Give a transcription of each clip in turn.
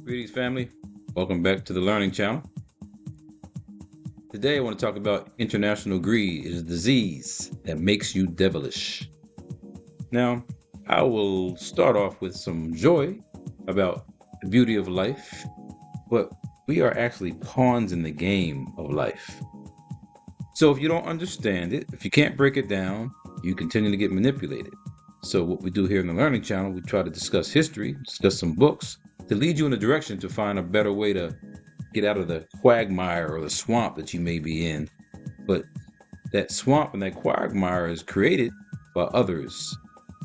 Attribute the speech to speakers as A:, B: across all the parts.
A: Greetings, family. Welcome back to the Learning Channel. Today, I want to talk about international greed. It is a disease that makes you devilish. Now, I will start off with some joy about the beauty of life, but we are actually pawns in the game of life. So if you don't understand it, if you can't break it down, you continue to get manipulated. So what we do here in the Learning Channel, we try to discuss history, discuss some books, to lead you in a direction to find a better way to get out of the quagmire or the swamp that you may be in. But that swamp and that quagmire is created by others,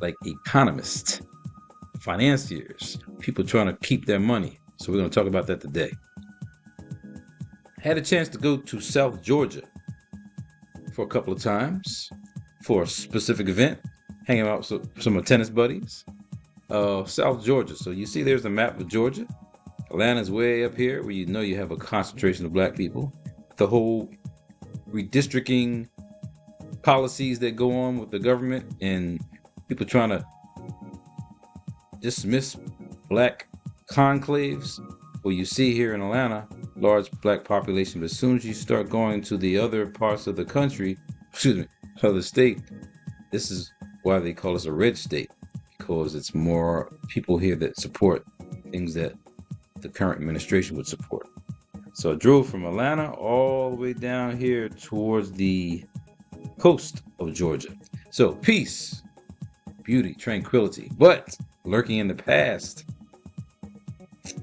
A: like economists, financiers, people trying to keep their money. So we're going to talk about that today. I had a chance to go to South Georgia for a couple of times for a specific event, hanging out with some of my tennis buddies. South Georgia. So you see there's a map of Georgia. Atlanta's way up here where you have a concentration of black people. The whole redistricting policies that go on with the government and people trying to dismiss black conclaves. Well, you see here in Atlanta, large black population, but as soon as you start going to the other parts of the country, of the state, this is why they call us a red state, because it's more people here that support things that the current administration would support. So I drove from Atlanta all the way down here towards the coast of Georgia. So peace, beauty, tranquility, but lurking in the past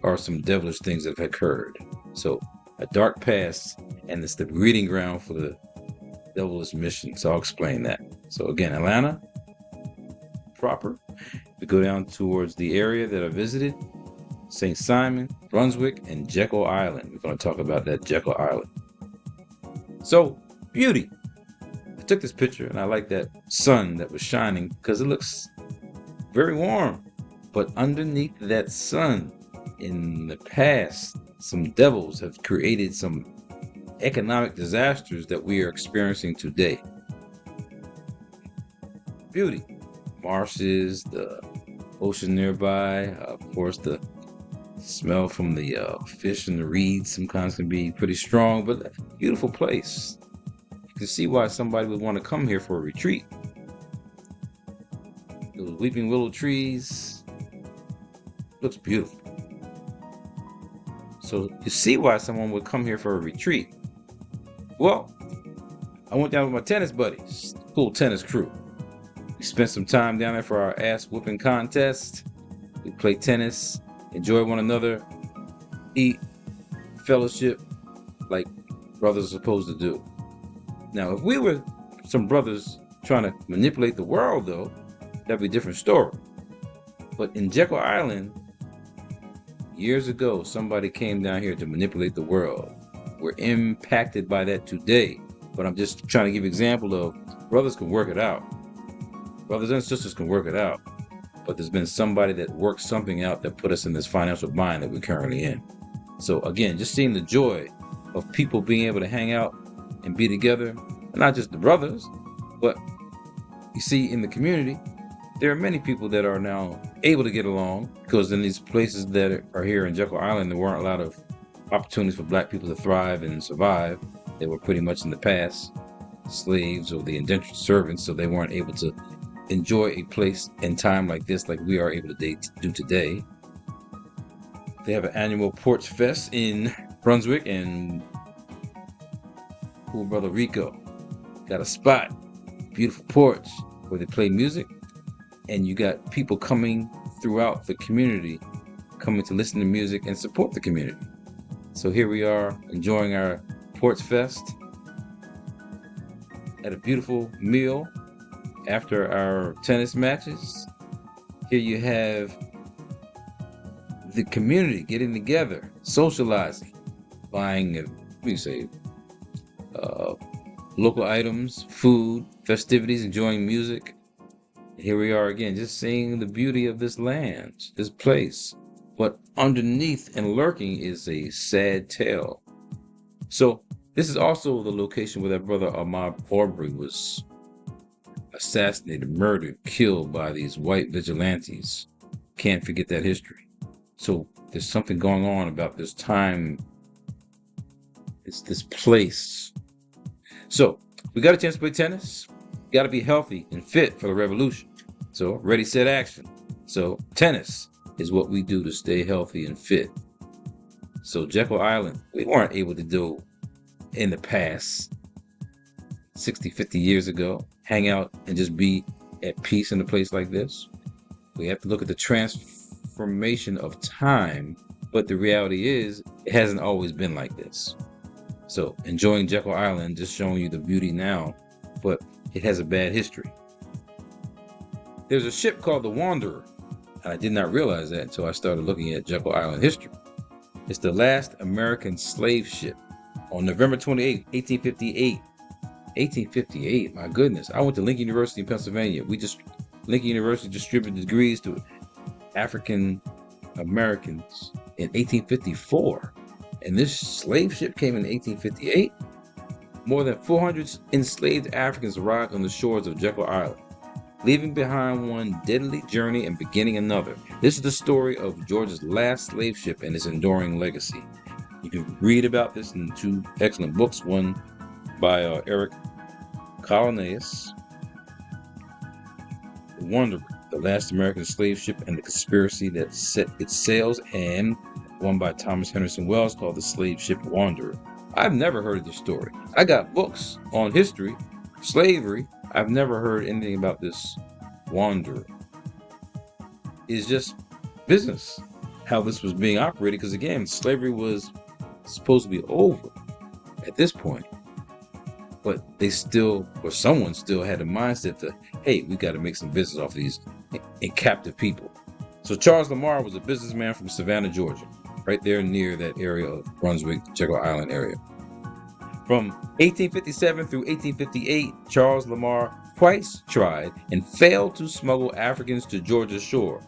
A: are some devilish things that have occurred. So a dark past, and it's the breeding ground for the devilish mission. So I'll explain that. So again, Atlanta proper. We go down towards the area that I visited, St. Simon, Brunswick, and Jekyll Island. We're going to talk about that Jekyll Island. So, beauty. I took this picture and I like that sun that was shining because it looks very warm. But underneath that sun, in the past, some devils have created some economic disasters that we are experiencing today. Beauty. Marshes, the ocean nearby, of course the smell from the fish and the reeds sometimes can be pretty strong, but a beautiful place. You can see why somebody would want to come here for a retreat. Those weeping willow trees, looks beautiful. So you see why someone would come here for a retreat. Well, I went down with my tennis buddies, cool tennis crew. We spent some time down there for our ass whooping contest. We played tennis, enjoy one another, eat, fellowship like brothers are supposed to do. Now, if we were some brothers trying to manipulate the world, though, that'd be a different story. But in Jekyll Island, years ago, somebody came down here to manipulate the world. We're impacted by that today. But I'm just trying to give an example of brothers can work it out. Brothers and sisters can work it out, but there's been somebody that worked something out that put us in this financial bind that we're currently in. So again, just seeing the joy of people being able to hang out and be together, not just the brothers, but you see in the community, there are many people that are now able to get along because in these places that are here in Jekyll Island, there weren't a lot of opportunities for black people to thrive and survive. They were pretty much in the past slaves or the indentured servants, so they weren't able to enjoy a place and time like this, like we are able to do today. They have an annual Porch Fest in Brunswick, and cool brother Rico got a spot, beautiful porch where they play music, and you got people coming throughout the community, coming to listen to music and support the community. So here we are enjoying our Porch Fest at a beautiful meal after our tennis matches. Here you have the community getting together, socializing, buying, local items, food, festivities, enjoying music. Here we are again, just seeing the beauty of this land, this place. But underneath and lurking is a sad tale. So this is also the location where that brother Ahmaud Arbery was assassinated, murdered, killed by these white vigilantes. Can't forget that history. So there's something going on about this time. It's this place. So we got a chance to play tennis. Got to be healthy and fit for the revolution. So ready, set, action. So tennis is what we do to stay healthy and fit. So Jekyll Island, we weren't able to do in the past 60, 50 years ago, hang out and just be at peace in a place like this. We have to look at the transformation of time, but the reality is it hasn't always been like this. So enjoying Jekyll Island, just showing you the beauty now, but it has a bad history. There's a ship called the Wanderer, and I did not realize that until I started looking at Jekyll Island history. It's the last American slave ship. On November 28, 1858. 1858, my goodness. I went to Lincoln University in Pennsylvania. Lincoln University distributed degrees to African Americans in 1854. And this slave ship came in 1858. More than 400 enslaved Africans arrived on the shores of Jekyll Island, leaving behind one deadly journey and beginning another. This is the story of Georgia's last slave ship and its enduring legacy. You can read about this in two excellent books, one by Eric Colonnaeus, The Wanderer, the last American slave ship and the conspiracy that set its sails, and one by Thomas Henderson Wells called The Slave Ship Wanderer. I've never heard of this story. I got books on history, slavery. I've never heard anything about this Wanderer. It's just business, how this was being operated, because again, slavery was supposed to be over at this point. But they still, or someone still had a mindset to, hey, we got to make some business off of these captive people. So Charles Lamar was a businessman from Savannah, Georgia, right there near that area of Brunswick, Jekyll Island area. From 1857 through 1858, Charles Lamar twice tried and failed to smuggle Africans to Georgia's shore.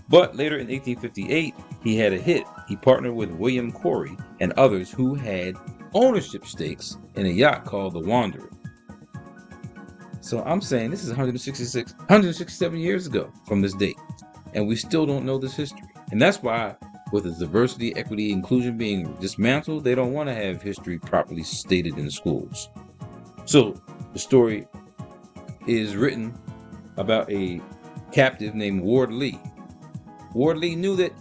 A: But later in 1858, he had a hit. He partnered with William Corey and others who had ownership stakes in a yacht called the Wanderer. So I'm saying this is 167 years ago from this date, and we still don't know this history. And that's why, with its diversity, equity, inclusion being dismantled, they don't want to have history properly stated in schools. So the story is written about a captive named Ward Lee. Ward Lee knew that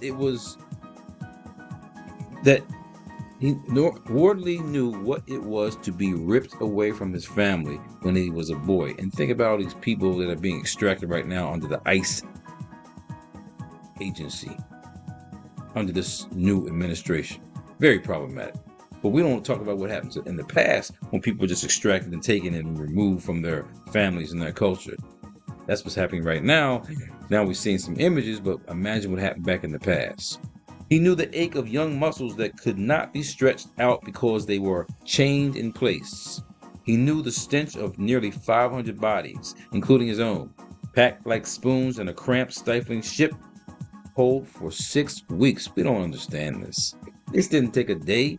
A: Ward Lee knew what it was to be ripped away from his family when he was a boy. And think about all these people that are being extracted right now under the ICE agency, under this new administration. Very problematic. But we don't talk about what happens in the past when people were just extracted and taken and removed from their families and their culture. That's what's happening right now. Now we're seeing some images, but imagine what happened back in the past. He knew the ache of young muscles that could not be stretched out because they were chained in place. He knew the stench of nearly 500 bodies, including his own, packed like spoons in a cramped, stifling ship hold for 6 weeks. We don't understand this. This didn't take a day,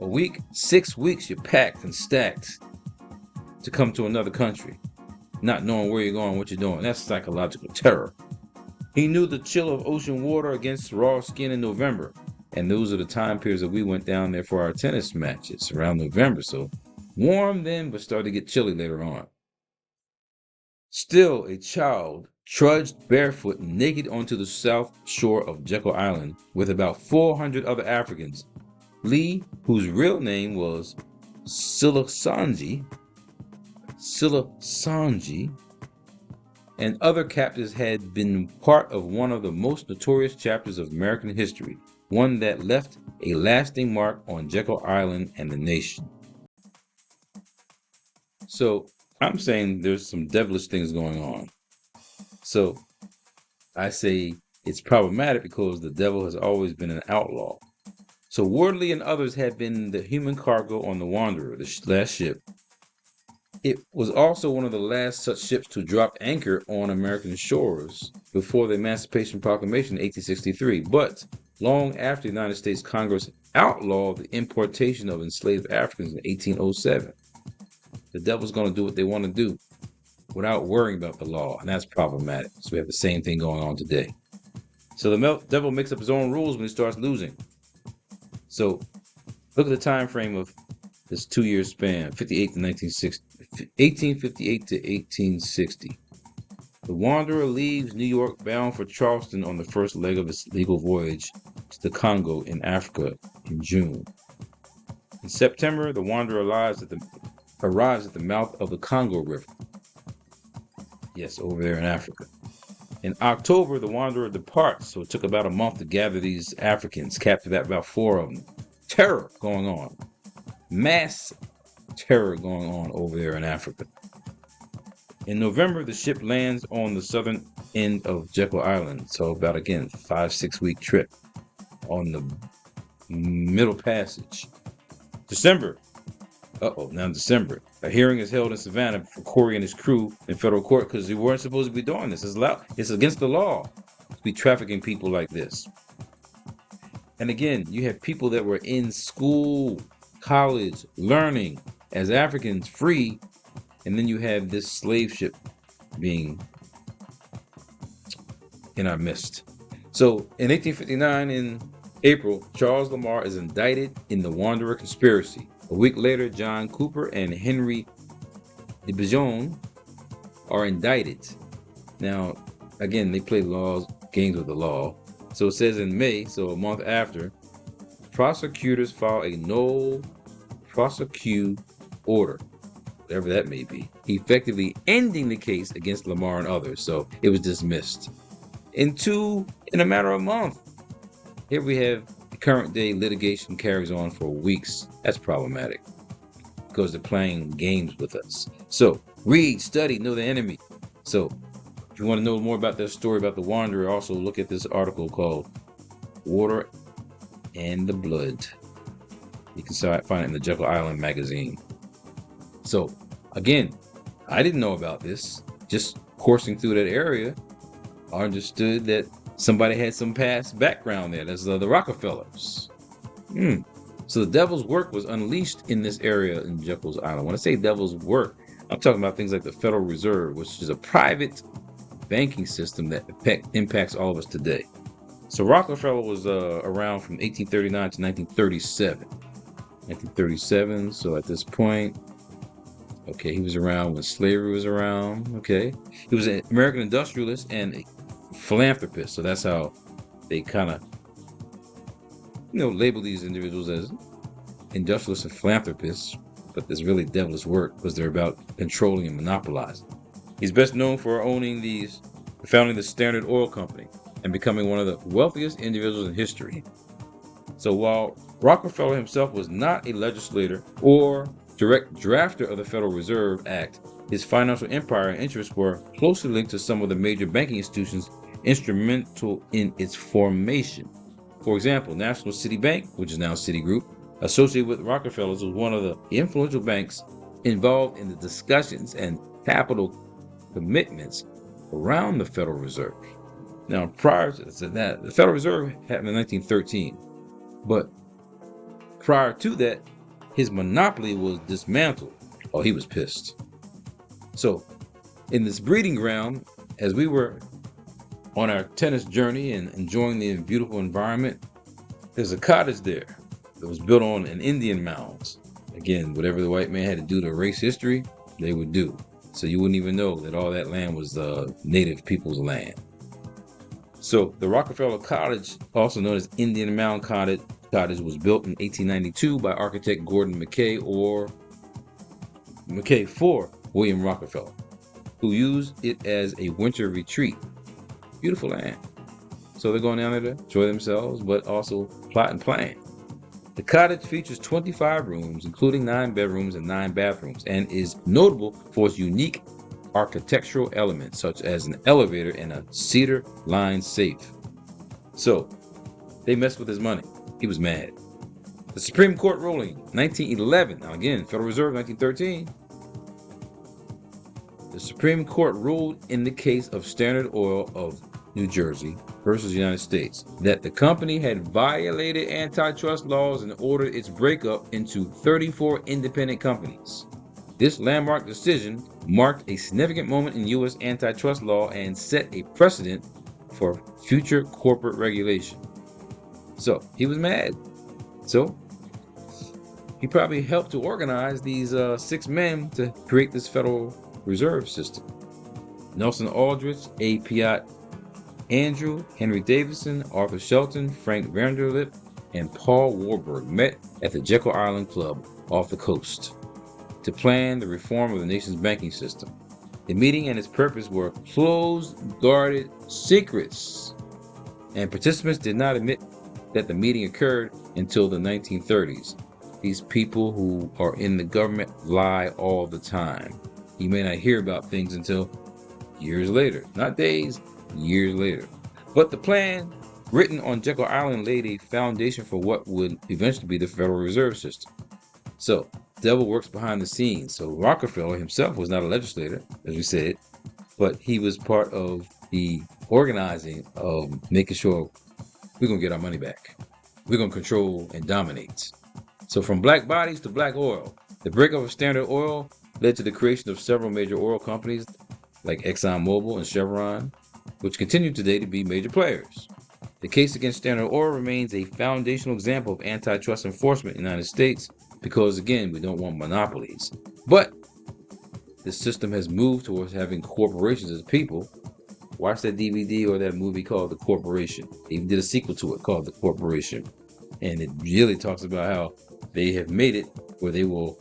A: a week. 6 weeks you're packed and stacked to come to another country, not knowing where you're going, what you're doing. That's psychological terror. He knew the chill of ocean water against raw skin in November. And those are the time periods that we went down there for our tennis matches around November. So warm then, but started to get chilly later on. Still, a child trudged barefoot and naked onto the south shore of Jekyll Island with about 400 other Africans. Lee, whose real name was Silasanji, and other captives had been part of one of the most notorious chapters of American history, one that left a lasting mark on Jekyll Island and the nation. So I'm saying there's some devilish things going on. So I say it's problematic because the devil has always been an outlaw. So Ward Lee and others had been the human cargo on the Wanderer, the last ship. It was also one of the last such ships to drop anchor on American shores before the Emancipation Proclamation in 1863. But long after the United States Congress outlawed the importation of enslaved Africans in 1807. The devil's going to do what they want to do without worrying about the law, and that's problematic. So we have the same thing going on today. So the devil makes up his own rules when he starts losing. So look at the time frame of this 2-year span, 58 to 1960, 1858 to 1860. The wanderer leaves New York bound for Charleston on the first leg of his legal voyage to the Congo in Africa in June. In September, the wanderer arrives at the mouth of the Congo River. Yes, over there in Africa. In October, the wanderer departs, so it took about a month to gather these Africans, captured about 4 of them. Terror going on. Mass terror going on over there in Africa. In November, the ship lands on the southern end of Jekyll Island, so about, again, 5-6 week trip on the Middle Passage. December, a hearing is held in Savannah for Corey and his crew in federal court because they weren't supposed to be doing this. It's against the law to be trafficking people like this. And again, you have people that were in school, college, learning as Africans, free, and then you have this slave ship being in our midst. So in 1859, in April, Charles Lamar is indicted in the Wanderer conspiracy. A week later, John Cooper and Henry de Bijon are indicted. Now, again, they play games with the law. So it says in May, so a month after, prosecutors file a no prosecute order, whatever that may be, effectively ending the case against Lamar and others. So it was dismissed. In a matter of a month, here we have the current day litigation carries on for weeks. That's problematic because they're playing games with us. So read, study, know the enemy. So if you want to know more about that story about the Wanderer, also look at this article called Water and the Blood. You can find it in the Jekyll Island magazine. So again, I didn't know about this. Just coursing through that area, I understood that somebody had some past background there. That's the Rockefellers. So the devil's work was unleashed in this area in Jekyll Island. When I say devil's work, I'm talking about things like the Federal Reserve, which is a private banking system that impacts all of us today. So Rockefeller was around from 1839 to 1937. 1937, so at this point, okay, he was around when slavery was around, okay. He was an American industrialist and a philanthropist, so that's how they kind of, label these individuals as industrialists and philanthropists, but there's really devilish work because they're about controlling and monopolizing. He's best known for founding the Standard Oil Company and becoming one of the wealthiest individuals in history. So while Rockefeller himself was not a legislator or direct drafter of the Federal Reserve Act, his financial empire and interests were closely linked to some of the major banking institutions instrumental in its formation. For example, National City Bank, which is now Citigroup, associated with Rockefellers, was one of the influential banks involved in the discussions and capital commitments around the Federal Reserve. Now, prior to that, the Federal Reserve happened in 1913, but prior to that, his monopoly was dismantled. Oh, he was pissed. So, in this breeding ground, as we were on our tennis journey and enjoying the beautiful environment, there's a cottage there that was built on an Indian mounds. Again, whatever the white man had to do to erase history, they would do. So you wouldn't even know that all that land was native people's land. So the Rockefeller Cottage, also known as Indian Mound Cottage, was built in 1892 by architect Gordon Mackay for William Rockefeller, who used it as a winter retreat. Beautiful land. So they're going down there to enjoy themselves, but also plot and plan. The cottage features 25 rooms, including 9 bedrooms and 9 bathrooms, and is notable for its unique architectural elements, such as an elevator and a cedar-lined safe. So, they messed with his money. He was mad. The Supreme Court ruling, 1911. Now again, Federal Reserve, 1913. The Supreme Court ruled in the case of Standard Oil of New Jersey versus United States that the company had violated antitrust laws and ordered its breakup into 34 independent companies. This landmark decision marked a significant moment in U.S. antitrust law and set a precedent for future corporate regulation. So he was mad. So he probably helped to organize these 6 men to create this Federal Reserve System. Nelson Aldrich, A. Piatt Andrew, Henry Davidson, Arthur Shelton, Frank Vanderlip, and Paul Warburg met at the Jekyll Island Club off the coast to plan the reform of the nation's banking system. The meeting and its purpose were closed, guarded secrets, and participants did not admit that the meeting occurred until the 1930s. These people who are in the government lie all the time. You may not hear about things until years later, not days, years later. But the plan written on Jekyll Island laid a foundation for what would eventually be the Federal Reserve System. So, the devil works behind the scenes. So Rockefeller himself was not a legislator, as we said, but he was part of the organizing of making sure we're going to get our money back. We're going to control and dominate. So from black bodies to black oil, the breakup of Standard Oil led to the creation of several major oil companies like ExxonMobil and Chevron, which continue today to be major players. The case against Standard Oil remains a foundational example of antitrust enforcement in the United States because, again, we don't want monopolies. But the system has moved towards having corporations as people. Watch that DVD or that movie called The Corporation. They even did a sequel to it called The Corporation. And it really talks about how they have made it where they will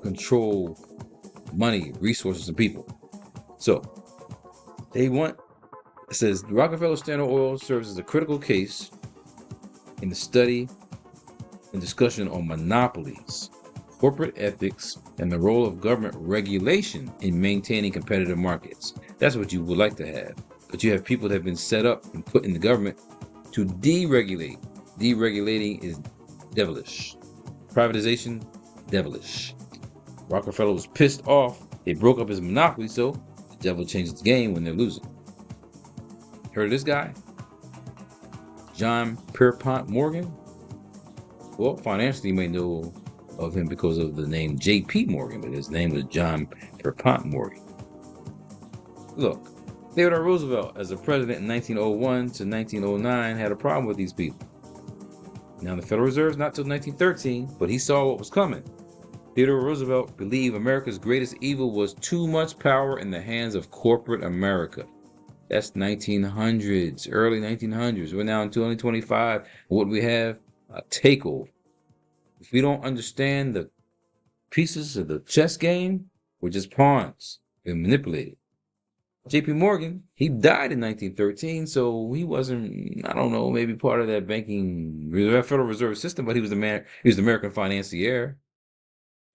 A: control money, resources, and people. So they want, it says, Rockefeller Standard Oil serves as a critical case in the study and discussion on monopolies, corporate ethics, and the role of government regulation in maintaining competitive markets. That's what you would like to have. But you have people that have been set up and put in the government to deregulate. Deregulating is devilish. Privatization, devilish. Rockefeller was pissed off. They broke up his monopoly, so the devil changes the game when they're losing. Heard of this guy? John Pierpont Morgan? Well, financially you may know of him because of the name J.P. Morgan, but his name was John Pierpont Morgan. Look, Theodore Roosevelt, as a president in 1901 to 1909, had a problem with these people. Now, the Federal Reserve is not till 1913, but he saw what was coming. Theodore Roosevelt believed America's greatest evil was too much power in the hands of corporate America. That's 1900s, early 1900s. We're now in 2025. What we have? A takeover. If we don't understand the pieces of the chess game, we're just pawns. We're manipulated. J.P. Morgan, he died in 1913, so he wasn't, I don't know, maybe part of that banking Federal Reserve System, but he was the man. He was the American financier.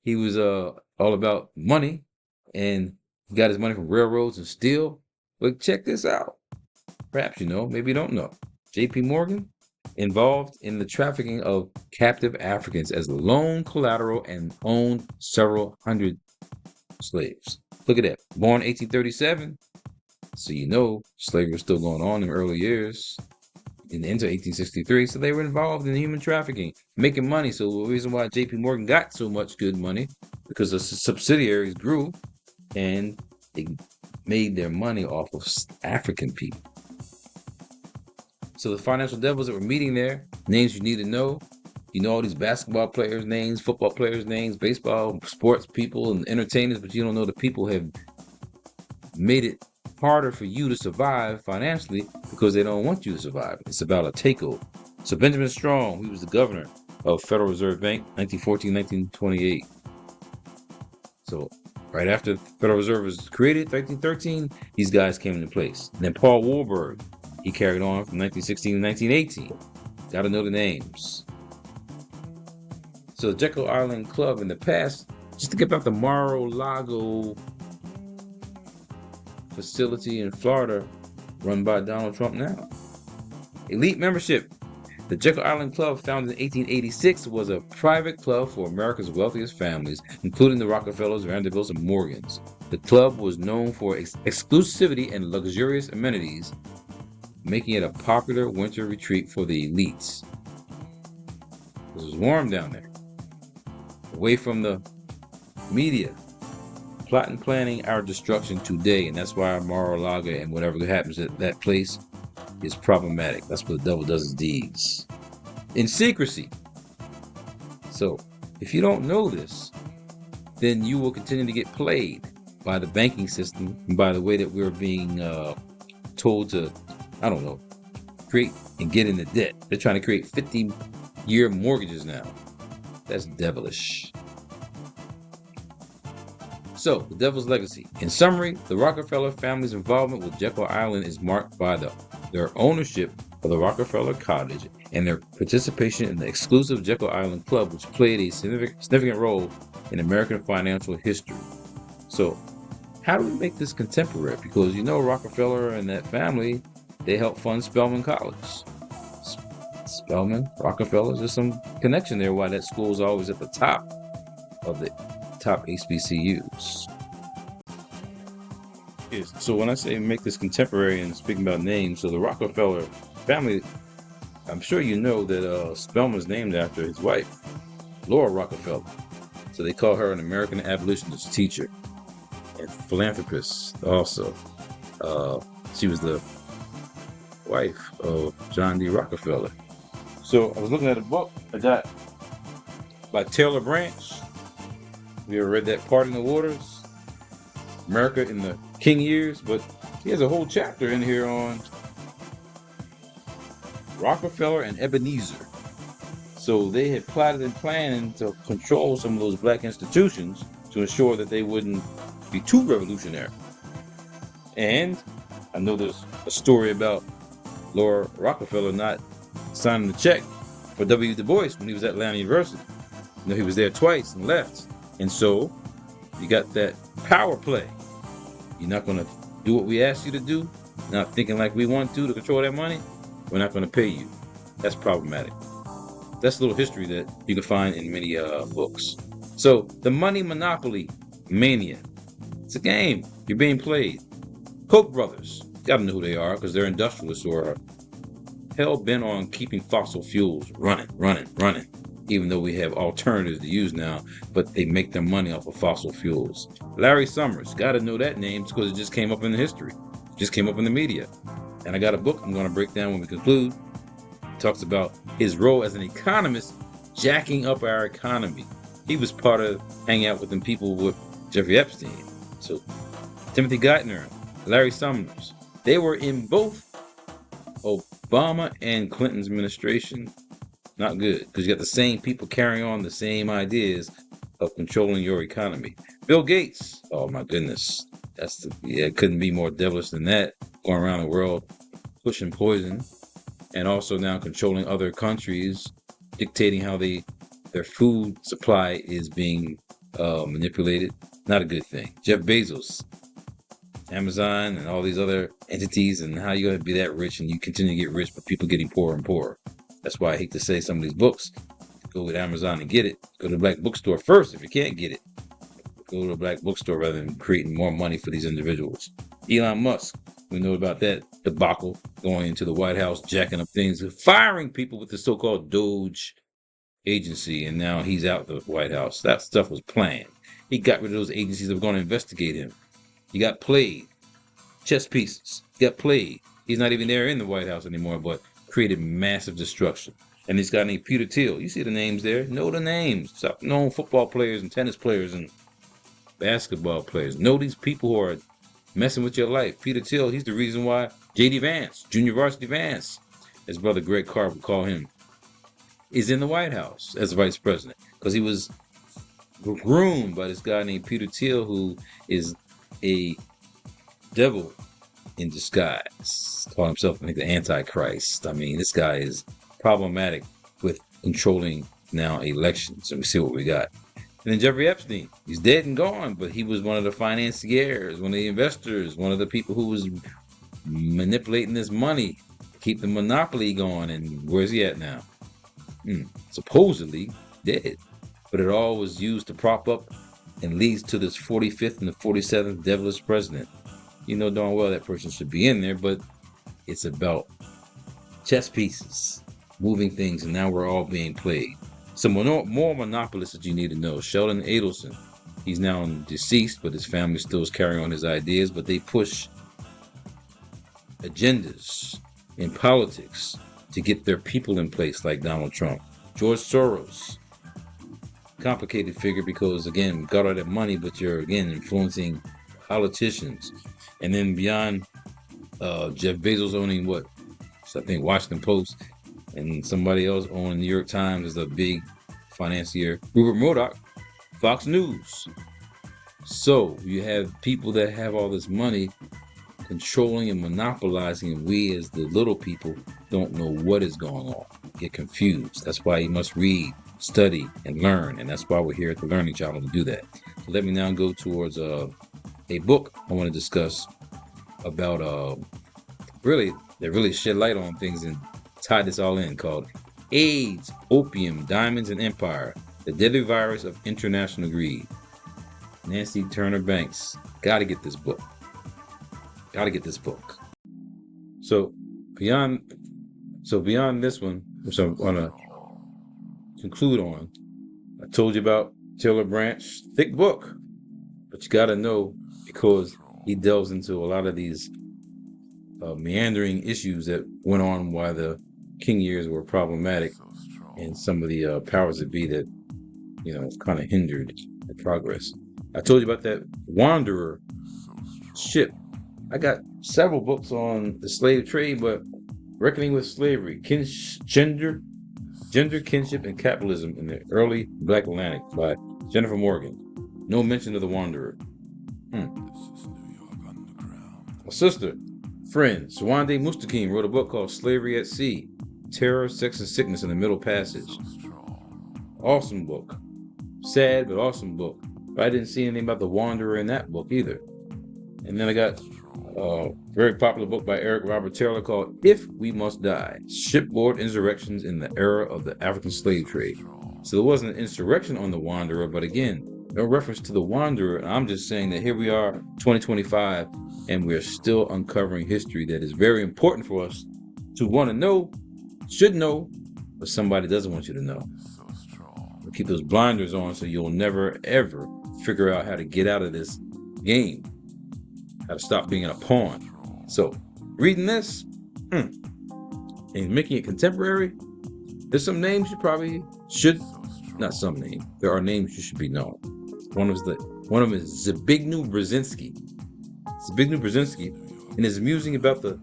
A: He was all about money, and he got his money from railroads and steel. But check this out. Perhaps you know, maybe you don't know. J.P. Morgan involved in the trafficking of captive Africans as loan collateral and owned several hundred slaves. Look at that. Born 1837. So you know slavery was still going on in the early years into 1863. So they were involved in human trafficking, making money. So the reason why J.P. Morgan got so much good money, because the subsidiaries grew and they made their money off of African people. So the financial devils that were meeting there, names you need to know. You know all these basketball players' names, football players' names, baseball, sports people, and entertainers, but you don't know the people have made it harder for you to survive financially because they don't want you to survive. It's about a takeover. So Benjamin Strong, he was the governor of Federal Reserve Bank, 1914-1928. So right after the Federal Reserve was created, 1913, these guys came into place. And then Paul Warburg, he carried on from 1916 to 1918. Got to know the names. So the Jekyll Island Club in the past, just to get about the Mar-a-Lago facility in Florida, run by Donald Trump now. Elite membership. The Jekyll Island Club, founded in 1886, was a private club for America's wealthiest families, including the Rockefellers, Vanderbilts, and Morgans. The club was known for exclusivity and luxurious amenities, making it a popular winter retreat for the elites. It was warm down there, away from the media, plotting, planning our destruction today, and that's why Mar-a-Lago and whatever happens at that place is problematic. That's what the devil does his deeds. In secrecy. So, if you don't know this, then you will continue to get played by the banking system and by the way that we're being told to, I don't know, create and get into debt. They're trying to create 50-year mortgages now. That's devilish. So, the devil's legacy. In summary, the Rockefeller family's involvement with Jekyll Island is marked by their ownership of the Rockefeller Cottage and their participation in the exclusive Jekyll Island Club, which played a significant role in American financial history. So, how do we make this contemporary? Because Rockefeller and that family, they helped fund Spelman College. Spelman, Rockefeller, there's some connection there why that school is always at the top of the top HBCUs. Yes. So when I say make this contemporary and speaking about names, so the Rockefeller family, I'm sure you know that Spelman's named after his wife, Laura Rockefeller. So they call her an American abolitionist teacher and philanthropist also. She was the wife of John D. Rockefeller. So I was looking at a book I got by Taylor Branch. Have you ever read that Part in the Waters? America in the King Years? But he has a whole chapter in here on Rockefeller and Ebenezer. So they had plotted and planned to control some of those black institutions to ensure that they wouldn't be too revolutionary. And I know there's a story about Laura Rockefeller not signing the check for W. Du Bois when he was at Atlanta University. He was there twice and left. And so you got that power play. You're not going to do what we ask you to do, not thinking like we want to control that money. We're not going to pay you. That's problematic. That's a little history that you can find in many books. So the money monopoly mania. It's a game. You're being played. Koch brothers. Got to know who they are because they're industrialists who are hell-bent on keeping fossil fuels running. Even though we have alternatives to use now, but they make their money off of fossil fuels. Larry Summers, got to know that name because it just came up in the history. It just came up in the media. And I got a book I'm going to break down when we conclude. It talks about his role as an economist jacking up our economy. He was part of hanging out with them people with Jeffrey Epstein. So Timothy Geithner, Larry Summers, they were in both Obama and Clinton's administration. Not good, because you got the same people carrying on the same ideas of controlling your economy. Bill Gates, oh my goodness, it couldn't be more devilish than that. Going around the world pushing poison, and also now controlling other countries, dictating how their food supply is being manipulated. Not a good thing. Jeff Bezos, Amazon, and all these other entities, and how you're going to be that rich and you continue to get rich, but people getting poorer and poorer. That's why I hate to say some of these books. Go with Amazon and get it. Go to the black bookstore first if you can't get it. Go to a black bookstore rather than creating more money for these individuals. Elon Musk, we know about that debacle going into the White House, jacking up things, firing people with the so-called Doge agency, and now he's out of the White House. That stuff was planned. He got rid of those agencies that were going to investigate him. He got played. Chess pieces. He got played. He's not even there in the White House anymore, but created massive destruction. And this guy named Peter Thiel. You see the names there. Know the names. Stop knowing football players and tennis players and basketball players. Know these people who are messing with your life. Peter Thiel, he's the reason why J.D. Vance, Junior Varsity Vance, as brother Greg Carr would call him, is in the White House as vice president. Because he was groomed by this guy named Peter Thiel, who is a devil in disguise. Call himself, I think, the Antichrist. I mean, this guy is problematic with controlling now elections. And we see what we got. And then Jeffrey Epstein, he's dead and gone, but he was one of the financiers, one of the investors, one of the people who was manipulating this money to keep the monopoly going. And where's he at now? Supposedly dead. But it all was used to prop up and leads to this 45th and the 47th devilish president. You know darn well that person should be in there, but it's about chess pieces, moving things, and now we're all being played. Some more monopolists that you need to know. Sheldon Adelson, he's now deceased, but his family still is carrying on his ideas, but they push agendas in politics to get their people in place like Donald Trump. George Soros, complicated figure because, again, got all that money, but you're, again, influencing politicians. And then beyond Jeff Bezos owning what? So I think Washington Post, and somebody else owning New York Times is a big financier. Rupert Murdoch, Fox News. So you have people that have all this money controlling and monopolizing, and we as the little people don't know what is going on, get confused. That's why you must read, study, and learn, and that's why we're here at the Learning Channel to do that. So let me now go towards a book I want to discuss about that really shed light on things and tie this all in, called AIDS, Opium, Diamonds, and Empire, the Deadly Virus of International Greed. Nancy Turner Banks. Gotta get this book. So beyond this one, which I want to conclude on, I told you about Taylor Branch, thick book, but you got to know, because he delves into a lot of these meandering issues that went on while the King years were problematic, and some of the powers that be that, kind of hindered the progress. I told you about that Wanderer ship. I got several books on the slave trade, but Reckoning with Slavery, Gender, Kinship, and Capitalism in the Early Black Atlantic by Jennifer Morgan. No mention of the Wanderer. My sister, friend, Swande Mustaqim wrote a book called Slavery at Sea, Terror, Sex, and Sickness in the Middle Passage. Awesome book. Sad, but awesome book. But I didn't see anything about the Wanderer in that book either. And then I got a very popular book by Eric Robert Taylor called If We Must Die, Shipboard Insurrections in the Era of the African Slave Trade. So there wasn't an insurrection on the Wanderer, but again, no reference to the Wanderer. I'm just saying that here we are, 2025, and we're still uncovering history that is very important for us to want to know, should know, but somebody doesn't want you to know. Keep those blinders on so you'll never, ever figure out how to get out of this game, how to stop being a pawn. So, reading this and making it contemporary, there's some names you probably should, not some names, there are names you should be known. One of them is Zbigniew Brzezinski. Zbigniew Brzezinski, in his musing about the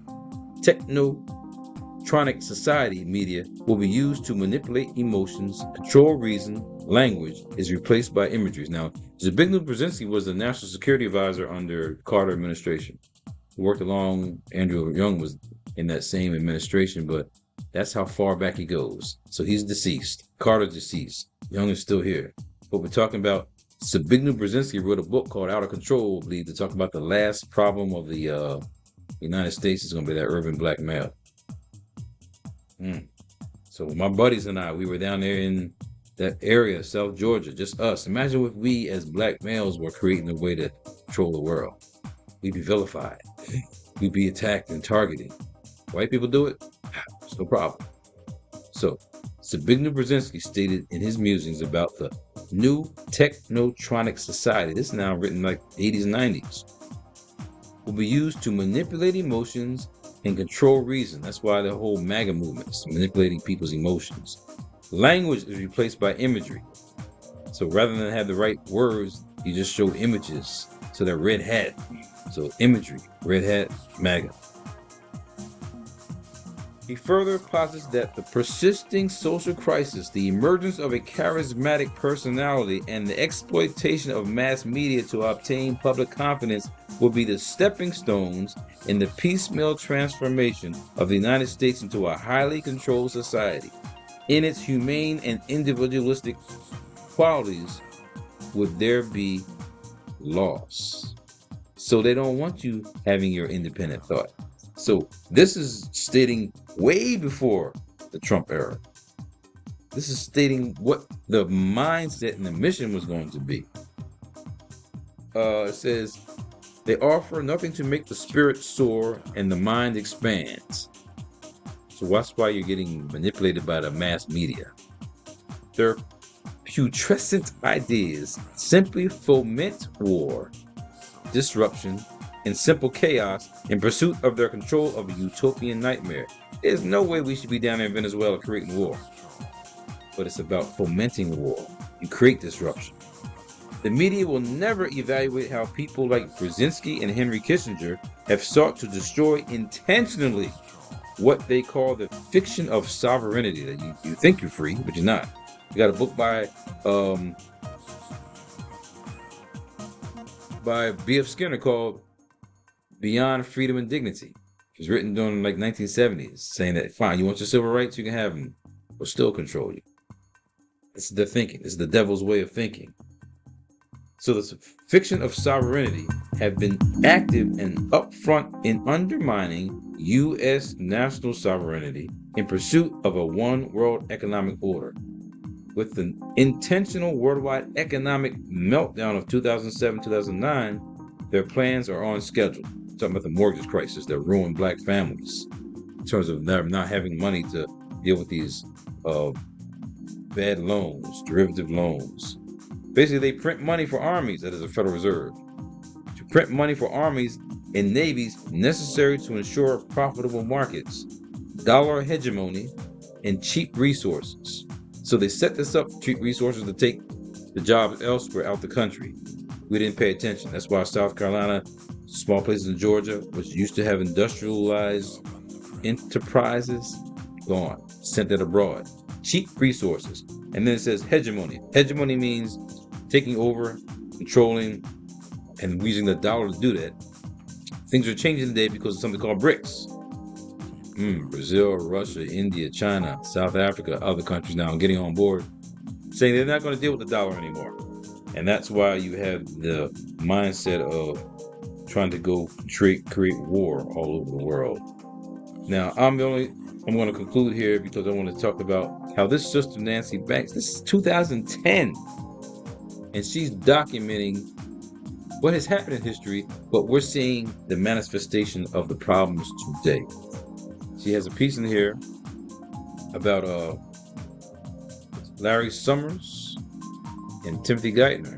A: technotronic society media will be used to manipulate emotions, control reason, language is replaced by imageries. Now, Zbigniew Brzezinski was the national security advisor under Carter administration. He worked along, Andrew Young was in that same administration, but that's how far back he goes. So he's deceased. Carter's deceased. Young is still here. But we're talking about Zbigniew Brzezinski wrote a book called Out of Control, I believe, to talk about the last problem of the United States is going to be that urban black male. So my buddies and I, we were down there in that area, South Georgia, just us. Imagine if we as black males were creating a way to control the world. We'd be vilified. We'd be attacked and targeted. White people do it? It's no problem. So Zbigniew Brzezinski stated in his musings about the new technotronic society, this is now written like 80s and 90s, will be used to manipulate emotions and control reason. That's why the whole MAGA movement is manipulating people's emotions. Language is replaced by imagery. So rather than have the right words, you just show images. So they're red hat. So imagery, red hat, MAGA. He further posits that the persisting social crisis, the emergence of a charismatic personality, and the exploitation of mass media to obtain public confidence will be the stepping stones in the piecemeal transformation of the United States into a highly controlled society. In its humane and individualistic qualities, would there be loss? So they don't want you having your independent thought. So this is stating way before the Trump era. This is stating what the mindset and the mission was going to be. It says, they offer nothing to make the spirit soar and the mind expands. So that's why you're getting manipulated by the mass media. Their putrescent ideas simply foment war, disruption, and simple chaos in pursuit of their control of a utopian nightmare. There's no way we should be down there in Venezuela creating war. But it's about fomenting war. You create disruption. The media will never evaluate how people like Brzezinski and Henry Kissinger have sought to destroy intentionally what they call the fiction of sovereignty, that you think you're free, but you're not. You got a book by B.F. Skinner called Beyond Freedom and Dignity. It was written during like 1970s, saying that, fine, you want your civil rights, you can have them, but still control you. This is their thinking. This is the devil's way of thinking. So the fiction of sovereignty have been active and upfront in undermining U.S. national sovereignty in pursuit of a one world economic order. With the intentional worldwide economic meltdown of 2007-2009, their plans are on schedule. Talking about the mortgage crisis that ruined black families in terms of them not having money to deal with these bad loans, derivative loans. Basically, they print money for armies, that is the Federal Reserve, to print money for armies and navies necessary to ensure profitable markets, dollar hegemony, and cheap resources. So they set this up, cheap resources, to take the jobs elsewhere out the country. We didn't pay attention. That's why South Carolina, small places in Georgia, which used to have industrialized enterprises, gone, sent it abroad. Cheap resources. And then it says hegemony. Hegemony means taking over, controlling, and using the dollar to do that. Things are changing today because of something called BRICS. Brazil, Russia, India, China, South Africa, other countries now getting on board, saying they're not going to deal with the dollar anymore. And that's why you have the mindset of trying to go create war all over the world. Now, I'm going to conclude here because I want to talk about how this sister, Nancy Banks, this is 2010, and she's documenting what has happened in history, but we're seeing the manifestation of the problems today. She has a piece in here about Larry Summers and Timothy Geithner.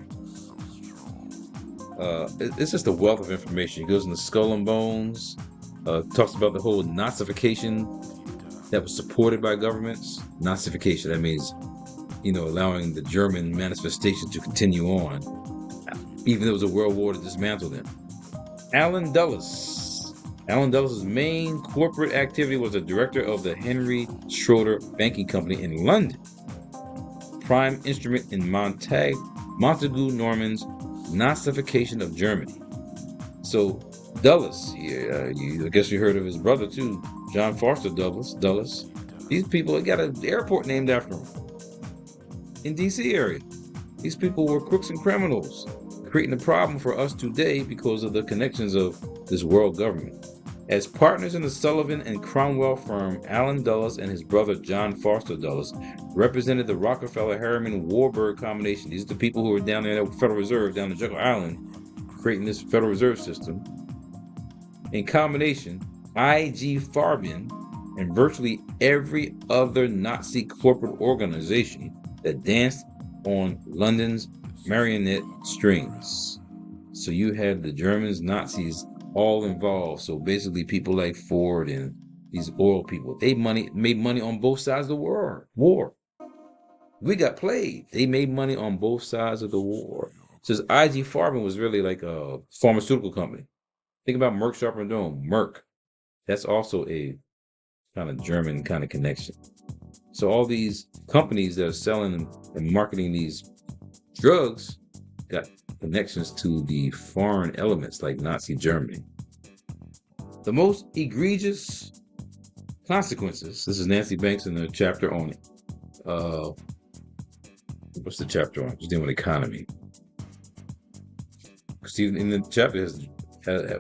A: It's just a wealth of information. He goes into Skull and Bones, talks about the whole Nazification that was supported by governments. Nazification, that means, allowing the German manifestation to continue on, even though it was a world war to dismantle them. Alan Dulles. Alan Dulles' main corporate activity was a director of the Henry Schroeder Banking Company in London, prime instrument in Montagu Norman's Nazification of Germany. So Dulles, I guess you heard of his brother too, John Foster Dulles. These people, they got an airport named after him in D.C. area. These people were crooks and criminals, creating a problem for us today because of the connections of this world government. As partners in the Sullivan and Cromwell firm, Alan Dulles and his brother John Foster Dulles represented the Rockefeller-Harriman-Warburg combination. These are the people who were down there at the Federal Reserve, down in Jekyll Island, creating this Federal Reserve System. In combination, I.G. Farben and virtually every other Nazi corporate organization that danced on London's marionette strings. So you had the Germans, Nazis, all involved. So basically people like Ford and these oil people, they made money on both sides of the war. We got played. They made money on both sides of the war. Says I.G. Farben was really like a pharmaceutical company. Think about Merck Sharp and Dohme. Merck. That's also a kind of German kind of connection. So all these companies that are selling and marketing these drugs got connections to the foreign elements like Nazi Germany. The most egregious consequences. This is Nancy Banks in the chapter on it. What's the chapter on? Just dealing with economy. Because even in the chapter has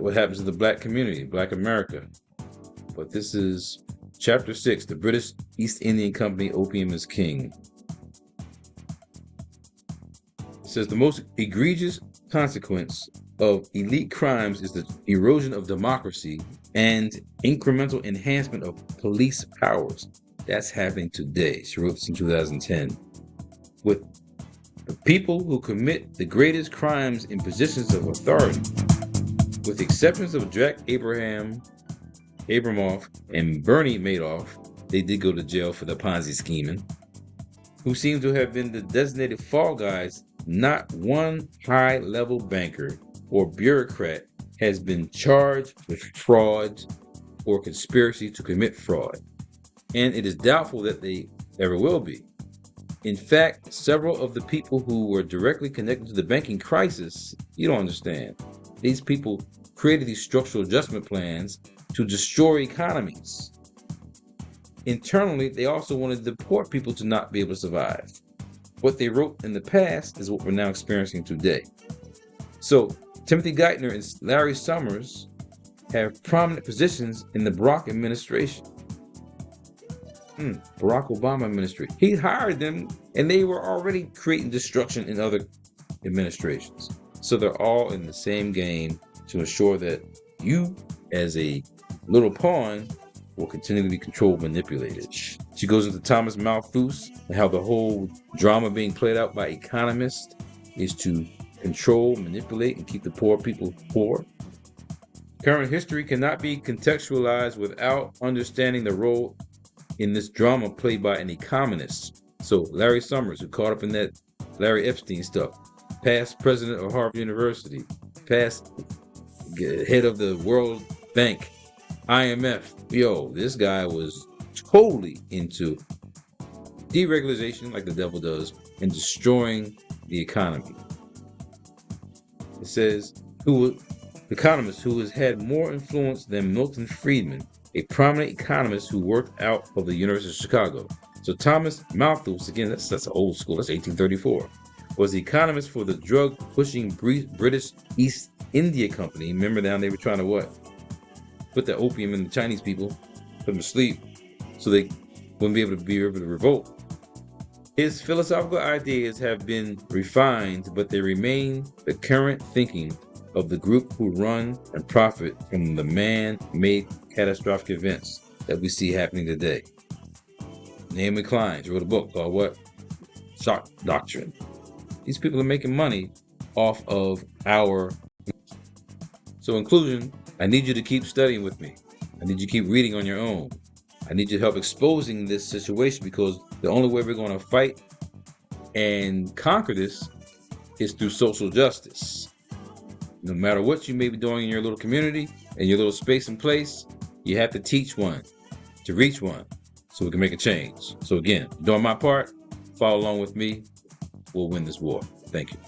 A: what happens to the black community, black America. But this is chapter 6, the British East Indian Company, Opium is King. It says the most egregious consequence of elite crimes is the erosion of democracy and incremental enhancement of police powers. That's happening today. She wrote this in 2010. With the people who commit the greatest crimes in positions of authority With the exceptions of Jack Abramoff, and Bernie Madoff, they did go to jail for the Ponzi scheming, who seem to have been the designated fall guys, not one high-level banker or bureaucrat has been charged with fraud or conspiracy to commit fraud, and it is doubtful that they ever will be. In fact, several of the people who were directly connected to the banking crisis, you don't understand, these people created these structural adjustment plans to destroy economies. Internally, they also wanted the poor people to not be able to survive. What they wrote in the past is what we're now experiencing today. So, Timothy Geithner and Larry Summers have prominent positions in the Barack administration. Barack Obama administration. He hired them, and they were already creating destruction in other administrations. So they're all in the same game to ensure that you, as a little pawn, will continue to be controlled, manipulated. She goes into Thomas Malthus and how the whole drama being played out by economists is to control, manipulate, and keep the poor people poor. Current history cannot be contextualized without understanding the role in this drama played by an economist. So Larry Summers, who caught up in that Larry Epstein stuff, past president of Harvard University, past head of the World Bank, IMF. Yo, this guy was totally into deregulation like the devil does and destroying the economy. It says, economist who has had more influence than Milton Friedman, a prominent economist who worked out of the University of Chicago. So Thomas Malthus, again, that's old school, that's 1834, was the economist for the drug-pushing British East India Company. Remember now they were trying to what? Put the opium in the Chinese people, put them to sleep, so they wouldn't be able to revolt. His philosophical ideas have been refined, but they remain the current thinking of the group who run and profit from the man-made catastrophic events that we see happening today. Naomi Klein wrote a book called what? Shock Doctrine. These people are making money off of our... So in conclusion, I need you to keep studying with me. I need you to keep reading on your own. I need you to help exposing this situation, because the only way we're going to fight and conquer this is through social justice. No matter what you may be doing in your little community, in your little space and place, you have to teach one to reach one so we can make a change. So again, doing my part, follow along with me. We'll win this war. Thank you.